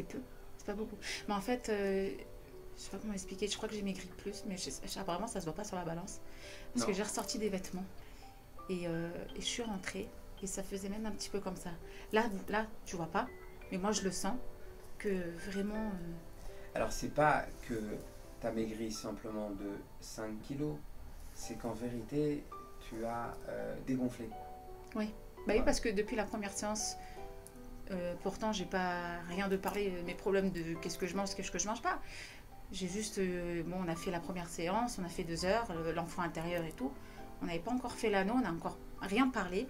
peu, c'est pas beaucoup. Mais en fait, je sais pas comment expliquer, je crois que j'ai maigri plus, mais apparemment ça se voit pas sur la balance. Parce que j'ai ressorti des vêtements et je suis rentrée et ça faisait même un petit peu comme ça. Là tu vois pas, mais moi je le sens que vraiment... Alors c'est pas que tu as maigri simplement de 5 kilos, c'est qu'en vérité tu as dégonflé. Oui. Bah oui, parce que depuis la première séance, pourtant j'ai pas rien de parler mes problèmes de qu'est-ce que je mange, qu'est-ce que je mange pas. J'ai juste, bon, on a fait la première séance, on a fait 2 heures, l'enfant intérieur et tout. On n'avait pas encore fait l'anneau, on n'a encore rien parlé.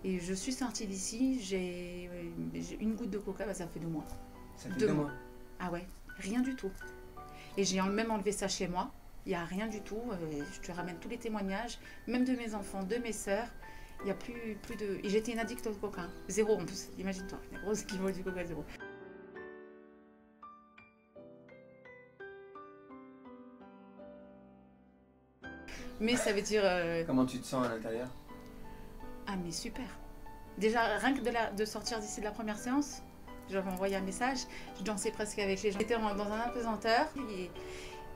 Et je suis sortie d'ici, j'ai une goutte de coca, bah, ça fait 2 mois. Ça fait 2 mois. Ah ouais, rien du tout. Et j'ai même enlevé ça chez moi. Il n'y a rien du tout. Je te ramène tous les témoignages, même de mes enfants, de mes sœurs. Il n'y a plus de... Et j'étais une addict au coca. 0 en plus, imagine-toi. Une grosse qui vole du coca, 0. Mais ça veut dire... Comment tu te sens à l'intérieur? Ah mais super. Déjà, rien que de sortir d'ici de la première séance, j'avais envoyé un message, je dansais presque avec les gens. J'étais dans un apesanteur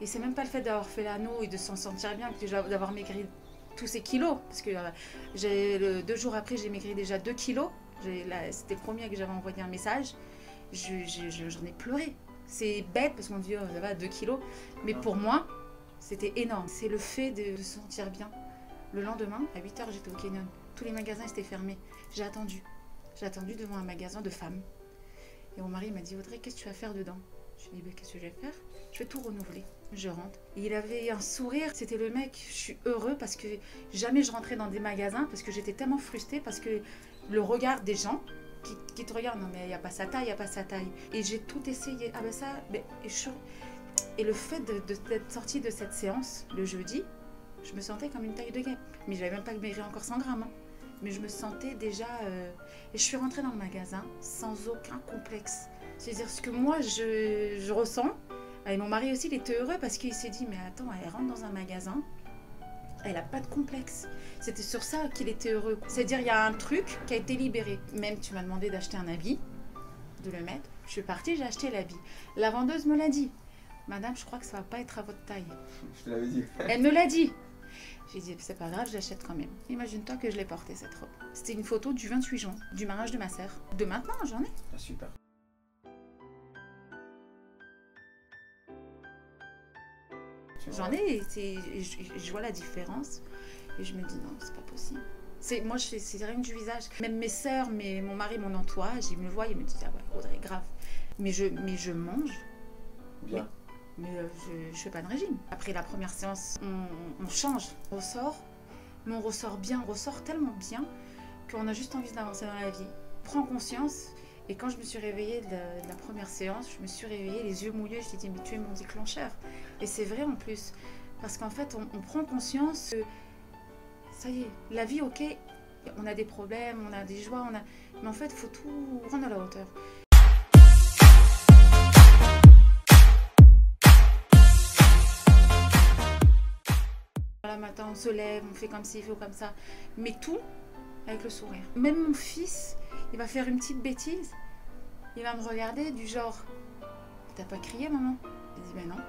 et c'est même pas le fait d'avoir fait l'anneau et de s'en sentir bien, que d'avoir maigri tous ces kilos. Parce que 2 jours après, j'ai maigri déjà 2 kilos. C'était le premier que j'avais envoyé un message. J'en ai pleuré. C'est bête parce qu'on dit, oh, ça va, 2 kilos. Mais pour moi, c'était énorme. C'est le fait de se sentir bien. Le lendemain, à 8 h, j'étais au Canyon. Tous les magasins étaient fermés. J'ai attendu. J'ai attendu devant un magasin de femmes. Et mon mari m'a dit, Audrey, qu'est-ce que tu vas faire dedans? Je lui ai dit, qu'est-ce que je vais faire? Je vais tout renouveler. Je rentre. Et il avait un sourire. C'était le mec, je suis heureux parce que jamais je rentrais dans des magasins parce que j'étais tellement frustrée parce que le regard des gens qui te regardent, non mais il n'y a pas sa taille, il n'y a pas sa taille. Et j'ai tout essayé. Ah ben ça, et le fait d'être sortie de cette séance le jeudi, je me sentais comme une taille de guêpe. Mais je n'avais même pas maigri encore 100 grammes. Hein. Mais je me sentais déjà... Et je suis rentrée dans le magasin sans aucun complexe. C'est-à-dire ce que moi, je ressens. Et mon mari aussi, il était heureux parce qu'il s'est dit, mais attends, elle rentre dans un magasin, elle n'a pas de complexe. C'était sur ça qu'il était heureux. C'est-à-dire, il y a un truc qui a été libéré. Même, tu m'as demandé d'acheter un habit, de le mettre. Je suis partie, j'ai acheté l'habit. La vendeuse me l'a dit. Madame, je crois que ça ne va pas être à votre taille. Je te l'avais dit. Elle me l'a dit. J'ai dit, c'est pas grave, je l'achète quand même. Imagine-toi que je l'ai portée, cette robe. C'était une photo du 28 juin, du mariage de ma sœur. De maintenant, j'en ai. Ah, super. J'en ai, je vois la différence. Et je me dis, non, c'est pas possible. Moi, c'est rien du visage. Même mes sœurs, mon mari, mon entourage, ils me voient, ils me disent, ah ouais, Audrey, grave. Mais je mange. Bien. Mais je fais pas de régime. Après la première séance, on change, on ressort, mais on ressort bien, on ressort tellement bien qu'on a juste envie d'avancer dans la vie. On prend conscience, et quand je me suis réveillée de la première séance, je me suis réveillée les yeux mouillés, je me suis dit, mais tu es mon déclencheur. Et c'est vrai en plus, parce qu'en fait, on prend conscience que, ça y est, la vie, ok, on a des problèmes, on a des joies, mais en fait, il faut tout rendre à la hauteur. Le matin, on se lève, on fait comme ci, on fait comme ça. Mais tout avec le sourire. Même mon fils, il va faire une petite bêtise. Il va me regarder du genre, t'as pas crié, maman? Je dis, ben non,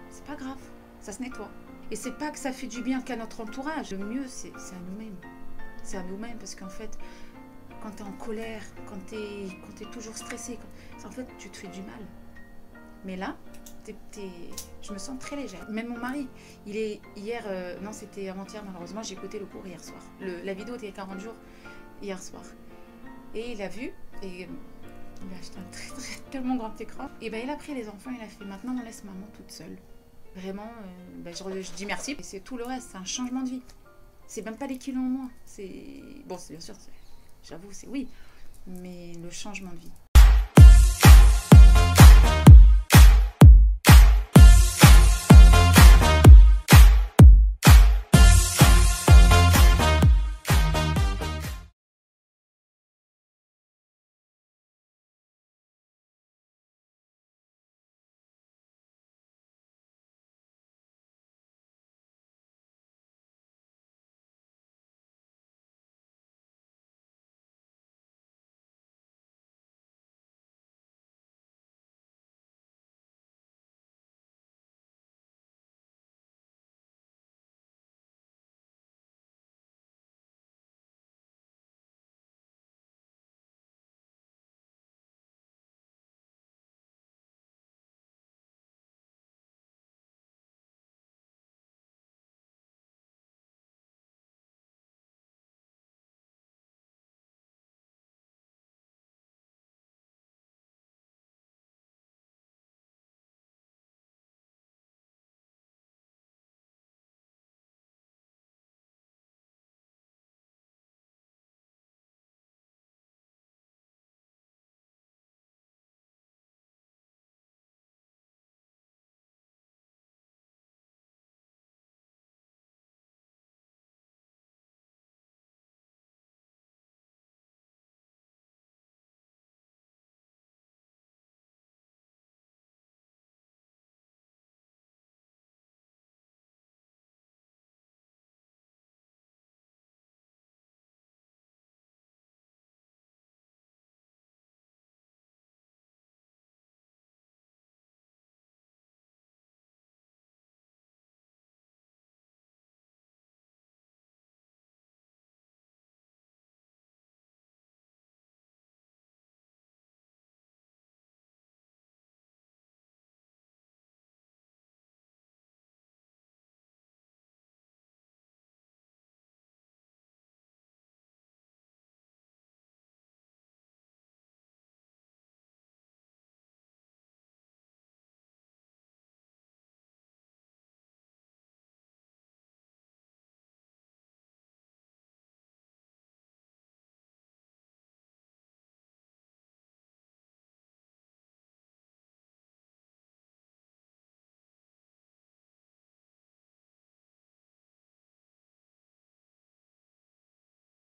c'est pas grave, ça se nettoie. Et c'est pas que ça fait du bien qu'à notre entourage. Le mieux, c'est à nous-mêmes. C'est à nous-mêmes parce qu'en fait, quand t'es en colère, quand t'es toujours stressé, en fait, tu te fais du mal. Mais là, je me sens très légère. Même mon mari, non c'était avant-hier malheureusement, j'ai écouté le cours hier soir. La vidéo était il y a 40 jours, hier soir. Et il a vu, et il a acheté un tellement grand écran. Et ben il a pris les enfants, il a fait, maintenant on laisse maman toute seule. Vraiment, je dis merci. Et c'est tout le reste, c'est un changement de vie. C'est même pas les kilos en moins. Bon, bien sûr, j'avoue, c'est oui. Mais le changement de vie.